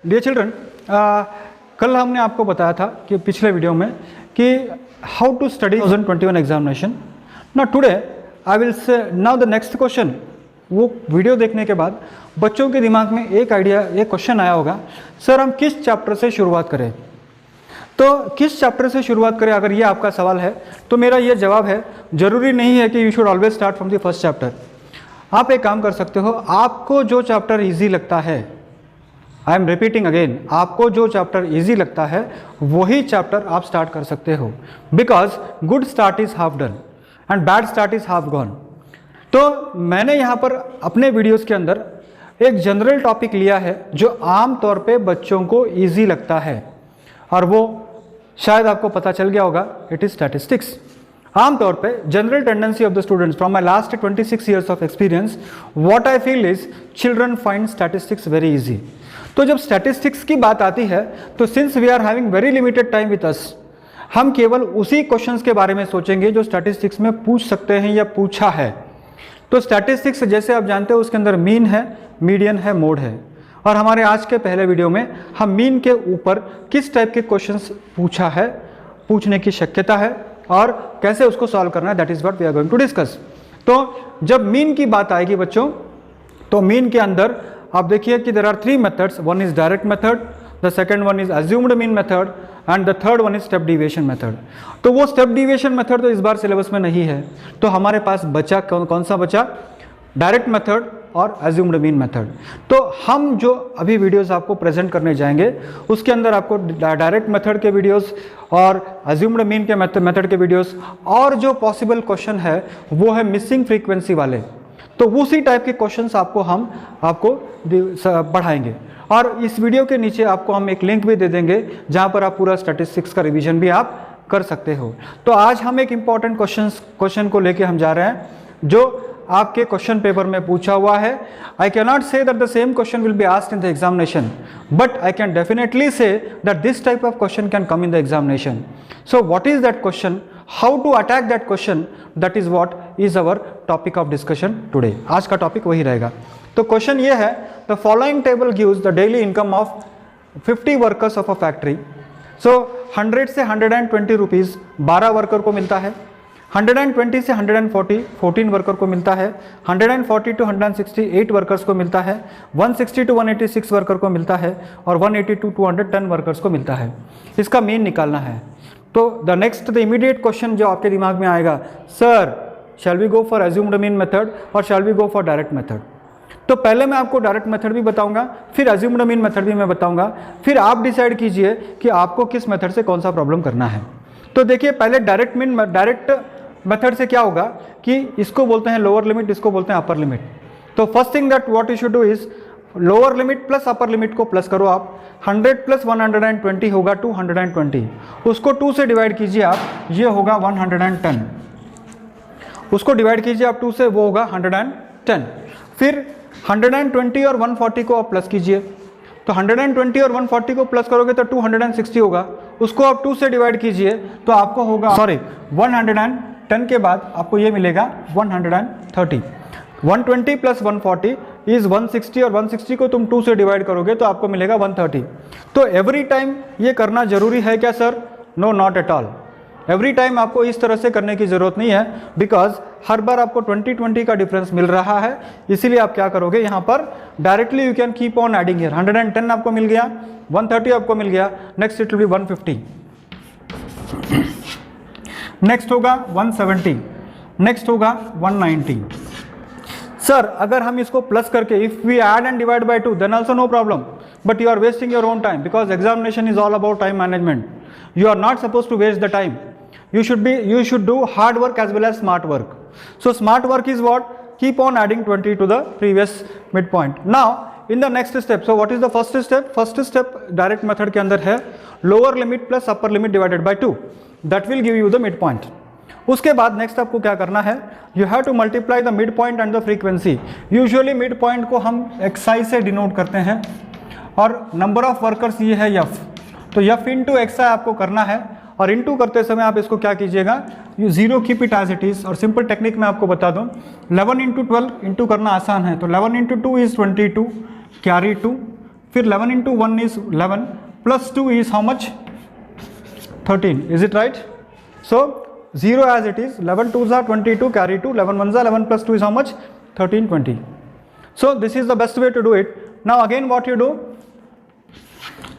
Dear children, कल हमने आपको बताया था कि पिछले वीडियो में कि how to study 2021 examination. Now today I will say now the next question. वो वीडियो देखने के बाद बच्चों के दिमाग में एक आइडिया, एक क्वेश्चन आया होगा, सर हम किस चैप्टर से शुरुआत करें. तो किस चैप्टर से शुरुआत करें, अगर ये आपका सवाल है तो मेरा ये जवाब है, जरूरी नहीं है कि you should always start from the first chapter. आप एक काम कर सकते हो, आपको जो चैप्टर इजी लगता है, आई एम रिपीटिंग अगेन, आपको जो चैप्टर इजी लगता है वही चैप्टर आप स्टार्ट कर सकते हो. Because good start is half done and bad start is half gone. तो मैंने यहाँ पर अपने वीडियोस के अंदर एक जनरल टॉपिक लिया है जो आम तौर पे बच्चों को इजी लगता है, और वो शायद आपको पता चल गया होगा, इट इज स्टैटिस्टिक्स. आम तौर पे general tendency of the students from my last 26 years of experience, what I feel is children find statistics very easy. तो जब स्टैटिस्टिक्स की बात आती है तो since we are having very limited time with us, हम केवल उसी क्वेश्चंस के बारे में सोचेंगे जो स्टैटिस्टिक्स में पूछ सकते हैं या पूछा है. तो स्टैटिस्टिक्स जैसे आप जानते हो उसके अंदर मीन है, मीडियन है, मोड है. और हमारे आज के पहले वीडियो में हम मीन के ऊपर किस टाइप के क्वेश्चंस पूछा है, पूछने की शक्यता है और कैसे उसको सॉल्व करना है, that is what we are going to discuss. तो जब मीन की बात आएगी बच्चों, तो मीन के अंदर आप देखिए कि there are 3 methods. One is direct method, the second one is assumed mean method and the third one is step deviation method. तो वो स्टेप डिविएशन मेथड तो इस बार सिलेबस में नहीं है, तो हमारे पास बचा कौन सा बचा, डायरेक्ट मेथड और अज्यूम्ड मीन मेथड. तो हम जो अभी वीडियोस आपको प्रेजेंट करने जाएंगे उसके अंदर आपको डायरेक्ट मेथड के वीडियोस और अज्यूम्ड मीन के मेथड के वीडियोस और जो पॉसिबल क्वेश्चन है वो है मिसिंग फ्रीक्वेंसी वाले. तो उसी टाइप के क्वेश्चंस आपको पढ़ाएंगे. और इस वीडियो के नीचे आपको हम एक लिंक भी दे देंगे जहां पर आप पूरा स्टैटिस्टिक्स का रिवीजन भी आप कर सकते हो. तो आज हम एक इंपॉर्टेंट क्वेश्चन को लेके हम जा रहे हैं जो आपके क्वेश्चन पेपर में पूछा हुआ है. I can not say that the same question will be asked in the examination, but I can definitely say that this type of question can come in the examination. So what is that question, how to attack that question, that is what is our topic of discussion today. आज का topic वही रहेगा. तो question ये है, the following table gives the daily income of 50 workers of a factory. So 100 से 120 rupees 12 worker को मिलता है, 120 से 140 14 वर्कर को मिलता है, 140 टू 160 8 वर्कर्स को मिलता है, 160 टू 186 वर्कर को मिलता है और 180 टू 210 वर्कर्स को मिलता है. इसका मीन निकालना है. तो the next the immediate question जो आपके दिमाग में आएगा, sir shall we go for assumed mean method और shall we go for direct method. तो पहले मैं आपको डायरेक्ट मेथड भी बताऊंगा, फिर अज्यूम्ड मीन मेथड भी मैं बताऊंगा, फिर आप डिसाइड कीजिए कि आपको किस मेथड से कौन सा प्रॉब्लम करना है. तो देखिए पहले डायरेक्ट मेथड से क्या होगा कि इसको बोलते हैं लोअर लिमिट, इसको बोलते हैं अपर लिमिट. तो first thing that what you should do is lower limit plus upper limit को प्लस करो आप. 100 प्लस 120 होगा 220, उसको 2 से डिवाइड कीजिए आप, ये होगा 110. उसको डिवाइड कीजिए आप 2 से, वो होगा 110. फिर 120 और 140 को आप प्लस कीजिए, तो 120 और 140 को प्लस करोगे तो 260 होगा. उसको आप 2 से डिवाइड कीजिए तो आपको होगा 110 के बाद आपको ये मिलेगा 130. 120 प्लस 140 इज 160 और 160 को तुम 2 से डिवाइड करोगे तो आपको मिलेगा 130. तो एवरी टाइम ये करना जरूरी है क्या sir? No, not at all. Every time आपको इस तरह से करने की जरूरत नहीं है, बिकॉज हर बार आपको 20 का डिफरेंस मिल रहा है. इसीलिए आप क्या करोगे, यहाँ पर directly you can keep on adding here. 110 आपको मिल गया, 130 आपको मिल गया, next it will be 150, next होगा 170, नेक्स्ट होगा 190. सर अगर हम इसको प्लस करके if we add and divide by 2 then also no problem, but you are wasting your own time because examination is all about time management. You are not supposed to waste the time. You should do hard work as well as smart work. So smart work is what? Keep on adding 20 to the previous midpoint. Now in the next step, so what is the first step? First step direct method के अंदर है lower limit plus upper limit divided by 2. That will give you the midpoint. उसके बाद next आपको क्या करना है, you have to multiply the midpoint and the frequency. Usually midpoint को हम xi से डिनोट करते हैं और number of workers ये है f. तो f इंटू एक्स आपको करना है, और इंटू करते समय आप इसको क्या कीजिएगा, you 0 keep it as it is. और सिंपल टेक्निक मैं आपको बता दूं, 11 इंटू 12 इंटू करना आसान है. तो 11 इंटू 2 इज 22, कैरी 2, फिर 11 into 1 is 11 plus 2 is how much? 13. Is it right? So 0 as it is, 11 2s are 22, carry 2, 11 1s are 11 plus 2 is how much? 13, 20. So this is the best way to do it. Now again what you do,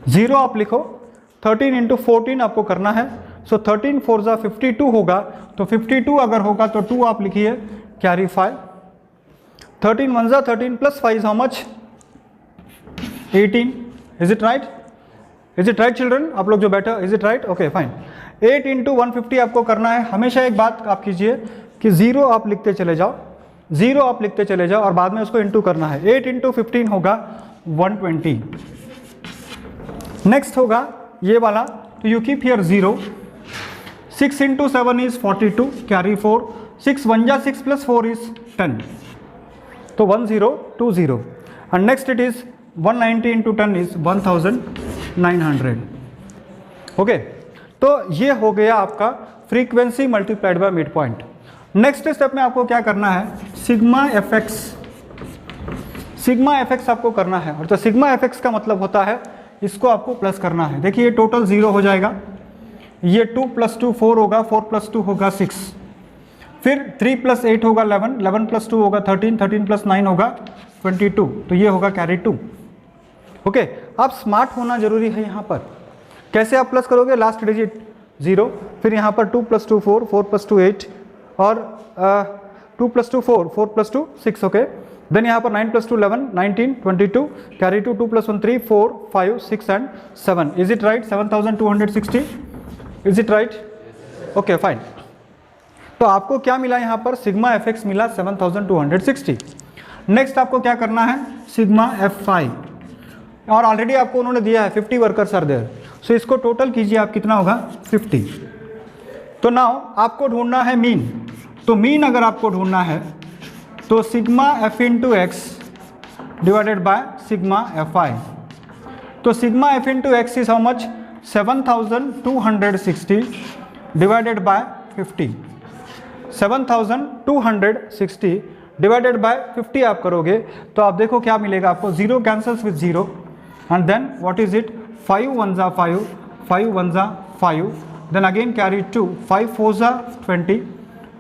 0 आप लिखो, 13 into 14 आपको करना है. So 13 4 जा 52 होगा, तो 52 अगर होगा तो 2 आप लिखिए, carry 5. 13 1 जा 13 plus 5 is how much? 18. Is it right? Is it right children? आप लोग जो बैठे, is it right? Okay fine. 8 into 150 आपको करना है. हमेशा एक बात आप कीजिए कि 0 आप लिखते चले जाओ, 0 आप लिखते चले जाओ और बाद में उसको इंटू करना है. 8 into 15 होगा 120. नेक्स्ट होगा ये वाला, तो you keep here 0. 6 into 7 is 42, carry 4. 6 1 जा 6 plus 4 is 10. तो 1020. And next it is 190 into 10 is 1900. Okay, तो ये हो गया आपका frequency multiplied by mid point. Next step में आपको क्या करना है, sigma F x. Sigma F x आपको करना है, और तो सिग्मा एफ एक्स का मतलब होता है इसको आपको प्लस करना है. देखिए टोटल 0 हो जाएगा, ये 2 + 2 4 होगा, 4 + 2 होगा 6, फिर 3 + 8 होगा 11, 11 + 2 होगा 13, 13 + 9 होगा 22, तो ये होगा कैरी 2. ओके, आप स्मार्ट होना जरूरी है यहाँ पर. कैसे आप प्लस करोगे, लास्ट डिजिट 0, फिर यहाँ पर 2 + 2 4, 4 + 2 8 और 2 + 2 4, 4 + 2 6. ओके, देन यहाँ पर 9 + 2 11, 19 22, carry 2, 2 + 1 3 4 5 6 and 7. Is it right? 7260. Is it right? Okay fine. तो आपको क्या मिला यहाँ पर, सिग्मा एफ एक्स मिला 7260. नेक्स्ट आपको क्या करना है, सिग्मा एफ फाई, और ऑलरेडी आपको उन्होंने दिया है 50 वर्कर्स आर देयर. सो इसको टोटल कीजिए आप, कितना होगा 50. तो नाउ आपको ढूंढना है मीन. तो मीन अगर आपको ढूंढना है तो sigma F into X divided by sigma F I. तो sigma F into X is how much? 7260 divided by 50. 7260 divided by 50 आप करोगे तो आप देखो क्या मिलेगा आपको. 0 cancels with 0 and then what is it, 5 1 जा 5, 5 1 जा 5, देन अगेन कैरी 2, 5 4 जा 20,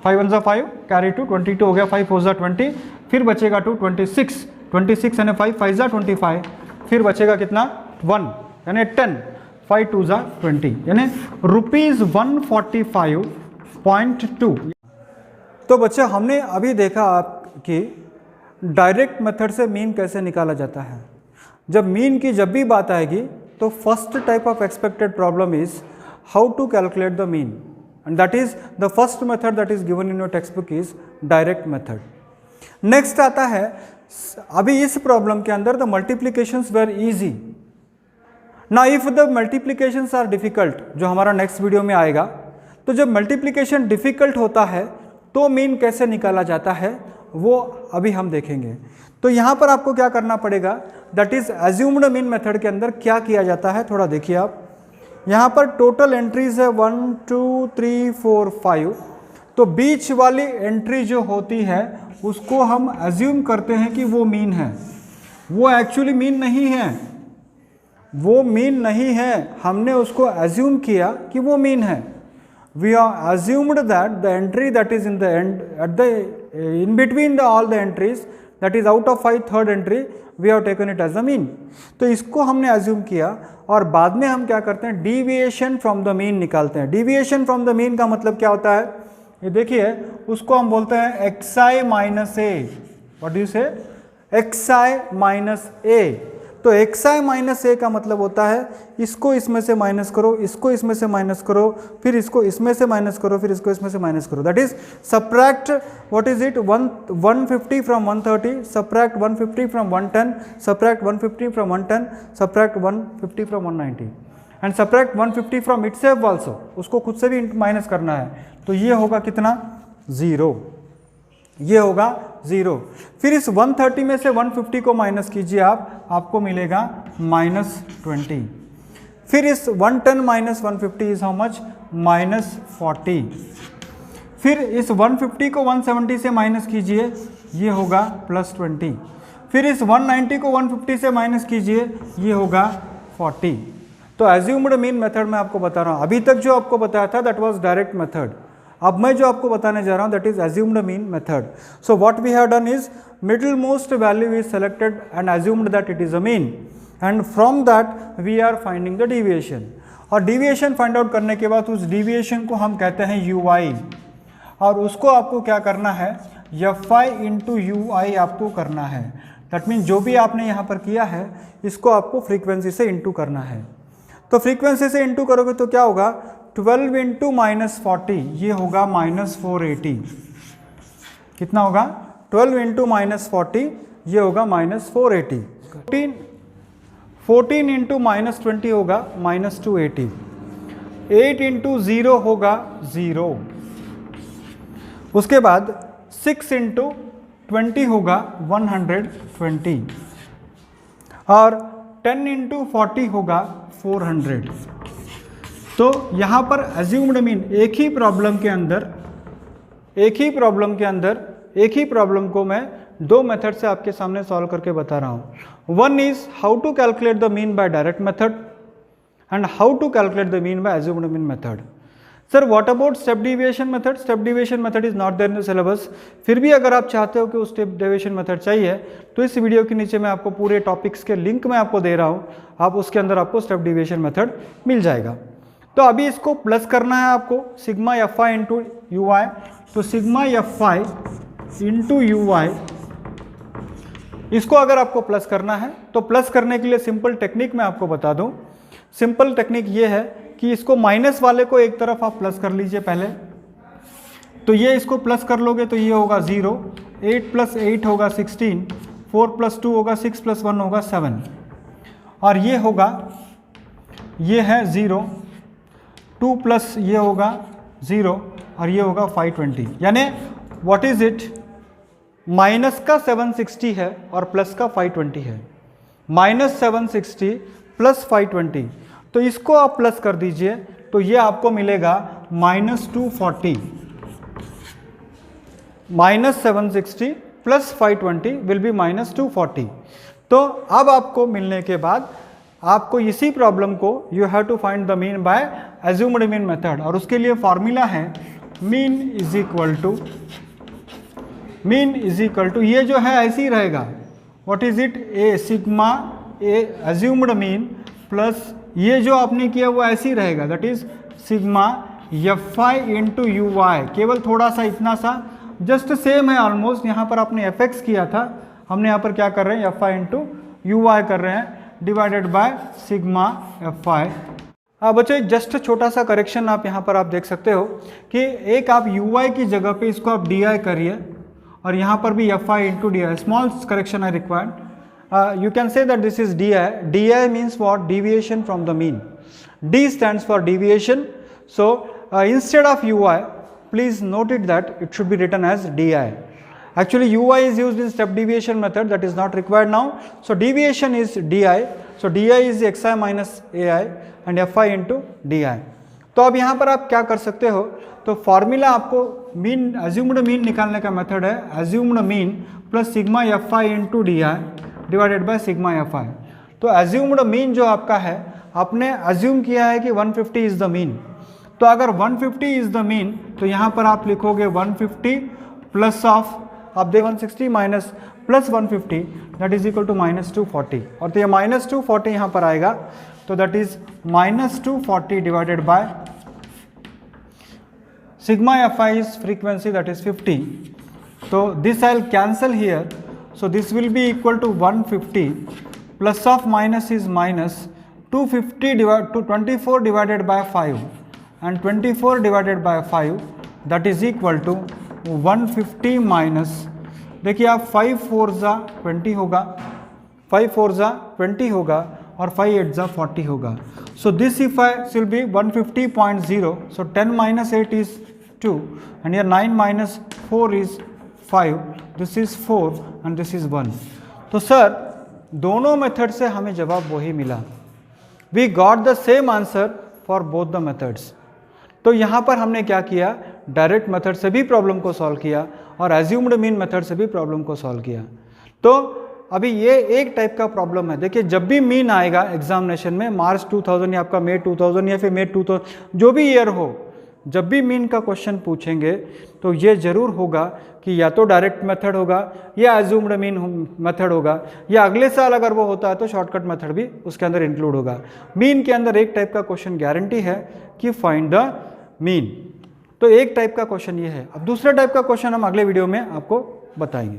5 1 जा 5, कैरी 2, 22 हो गया, 5 4 जा 20, फिर बचेगा 2 26, 26 यानी 5 5 जा 25, फिर बचेगा कितना 1 यानी 10, 5 2 जा 20 यानी ₹145.2. तो बच्चा हमने अभी देखा कि डायरेक्ट मेथड से मीन कैसे निकाला जाता है. जब मीन की जब भी बात आएगी तो first type of expected problem is how to calculate the mean, and that is the first method that is given in your text book is direct method. Next आता है, अभी इस प्रॉब्लम के अंदर द मल्टीप्लीकेशंस वेर इजी. ना if the multiplications are difficult, जो हमारा next video में आएगा, तो जब मल्टीप्लीकेशन डिफिकल्ट होता है तो मीन कैसे निकाला जाता है वो अभी हम देखेंगे. तो यहाँ पर आपको क्या करना पड़ेगा, that is assumed mean method के अंदर क्या किया जाता है, थोड़ा देखिए आप. यहाँ पर टोटल एंट्रीज है 1 2 3 4 5. तो बीच वाली एंट्री जो होती है उसको हम एज्यूम करते हैं कि वो मीन है. वो एक्चुअली मीन नहीं है, वो मीन नहीं है, हमने उसको एज्यूम किया कि वो मीन है. We are assumed that the entry that is in the end, at the in between the all the entries, that is out of 5 third entry, we have taken it as the mean. तो इसको हमने assume किया और बाद में हम क्या करते हैं, deviation from the mean निकालते हैं. deviation from the mean का मतलब क्या होता है, ये देखिए उसको हम बोलते हैं xi minus a. what do you say? xi minus a. तो xi माइनस ए का मतलब होता है इसको इसमें से माइनस करो, इसको इसमें से माइनस करो, फिर इसको इसमें से माइनस करो, फिर इसको इसमें से माइनस करो. That is subtract what is it 150 from 130, subtract 150 from 110, subtract 150 from 110, subtract 150 from 190 and subtract 150 from itself also. उसको खुद से भी माइनस करना है. तो ये होगा कितना 0, ये होगा 0. फिर इस 130 में से 150 को माइनस कीजिए आप, आपको मिलेगा -20. फिर इस 110 माइनस 150 इज हाउ मच, -40. फिर इस 150 को 170 से माइनस कीजिए, ये होगा +20. फिर इस 190 को 150 से माइनस कीजिए, ये होगा 40। तो एज्यूम्ड मीन मेथड मैं आपको बता रहा हूँ। अभी तक जो आपको बताया था दैट वाज डायरेक्ट मेथड, अब मैं जो आपको बताने जा रहा हूँ that is assumed mean method. So what we have done is middle most value is selected and assumed that it is a mean, and from that we are finding the deviation. और deviation find out करने के बाद उस deviation को हम कहते हैं ui, और उसको आपको क्या करना है, fi इंटू ui आपको करना है। दैट मीन जो भी आपने यहाँ पर किया है इसको आपको फ्रीक्वेंसी से इंटू करना है। तो फ्रीक्वेंसी से इंटू करोगे तो क्या होगा, 12 इंटू माइनस 40, ये होगा माइनस 480। कितना होगा, 12 इंटू माइनस 40, ये होगा माइनस 480। 14 इंटू माइनस 20 होगा माइनस 280। 8 इंटू 0 होगा 0। उसके बाद 6 इंटू 20 होगा 120, और 10 इंटू 40 होगा 400। तो यहाँ पर एज्यूम्ड मीन एक ही प्रॉब्लम को मैं दो मेथड से आपके सामने सॉल्व करके बता रहा हूँ। One is how to calculate the mean by direct method and how to calculate the mean by assumed mean method. Sir what about step deviation method? Step deviation method is not there in the syllabus. फिर भी अगर आप चाहते हो कि उस step deviation method चाहिए तो इस वीडियो के नीचे मैं आपको पूरे टॉपिक्स के लिंक मैं आपको दे रहा हूँ, आप उसके अंदर आपको स्टेप डिविएशन मेथड मिल जाएगा। तो अभी इसको प्लस करना है आपको, sigma F I into U I. तो sigma F I into U I, इसको अगर आपको प्लस करना है तो प्लस करने के लिए सिंपल टेक्निक मैं आपको बता दूं। सिंपल टेक्निक ये है कि इसको माइनस वाले को एक तरफ आप प्लस कर लीजिए पहले, तो ये इसको प्लस कर लोगे तो ये होगा 0, 8 प्लस 8 होगा 16, 4 प्लस 2 होगा 6 प्लस 1 होगा 7, और ये होगा, ये है 0, 2 प्लस ये होगा 0, और ये होगा 520। यानी व्हाट इज इट, माइनस का 760 है और प्लस का 520 है। माइनस 760 प्लस 520, तो इसको आप प्लस कर दीजिए तो ये आपको मिलेगा minus 240। Minus 760 plus 520 will be minus 240। तो अब आपको मिलने के बाद आपको इसी प्रॉब्लम को you have to find the mean by assumed mean method, और उसके लिए फॉर्मूला है मीन इज इक्वल टू, ये जो है ऐसे ही रहेगा, what is it, A sigma A assumed mean plus ये जो आपने किया वो ऐसे ही रहेगा, that is sigma F I into U I. केवल थोड़ा सा इतना सा जस्ट सेम है ऑलमोस्ट, यहाँ पर आपने एफ एक्स किया था, हमने यहाँ पर क्या कर रहे हैं एफ आई इंटू यू आई कर रहे हैं, डिवाइडेड बाय सिग्मा एफ आई। बच्चों जस्ट छोटा सा करेक्शन आप यहाँ पर आप देख सकते हो कि एक आप यू आई की जगह पे इसको आप डी आई करिए, और यहाँ पर भी F I into D I, small correction I required. You can say that this is DI. DI means what? Deviation from the mean. D stands for deviation. So instead of UI, please note it that it should be written as DI. Actually UI is used in step deviation method, that is not required now. So deviation is DI. So DI is XI minus AI and FI into DI. तो अब यहाँ पर आप क्या कर सकते हो, तो फॉर्मूला आपको मीन एज्यूम्ड मीन निकालने का मेथड है assumed mean plus sigma F I into D I divided by sigma F I. तो एज्यूम्ड मीन जो आपका है, आपने एज्यूम किया है कि 150 इज द मीन, तो अगर 150 इज द मीन तो यहाँ पर आप लिखोगे 150 प्लस ऑफ, आप दे 160 minus plus 150 that is equal to minus 240, और तो ये माइनस 240 यहाँ पर आएगा, तो that is minus 240 divided by sigma F I is frequency that is 50, तो this I will cancel here, so this will be equal to 150 plus of minus is minus 250 divided to 24 divided by 5 and 24 divided by 5 that is equal to 150 minus, देखिए आप 5 4 जा 20 होगा, 5 4 जा 20 होगा और 5 8 जा 40 होगा। So this if I will be 150.0, so 10 minus 8 is 2 and here 9 minus 4 is 5, this is 4 and this is 1। तो सर दोनों मेथड से हमें जवाब वही मिला, we got the same answer for both the methods. तो यहाँ पर हमने क्या किया, डायरेक्ट मेथड से भी प्रॉब्लम को सॉल्व किया और एज्यूम्ड मीन मेथड से भी प्रॉब्लम को सॉल्व किया। तो अभी ये एक टाइप का प्रॉब्लम है। देखिए जब भी मीन आएगा एग्जामिनेशन में, मार्च 2000 या आपका मई 2000 या फिर मई 2000, जो भी ईयर हो, जब भी मीन का क्वेश्चन पूछेंगे तो ये जरूर होगा कि या तो डायरेक्ट मेथड होगा या एज्यूम्ड मीन मेथड होगा, या अगले साल अगर वो होता है तो शॉर्टकट मेथड भी उसके अंदर इंक्लूड होगा। मीन के अंदर एक टाइप का क्वेश्चन गारंटी है कि फाइंड द मीन। तो एक टाइप का क्वेश्चन ये है। अब दूसरा टाइप का क्वेश्चन हम अगले वीडियो में आपको बताएंगे।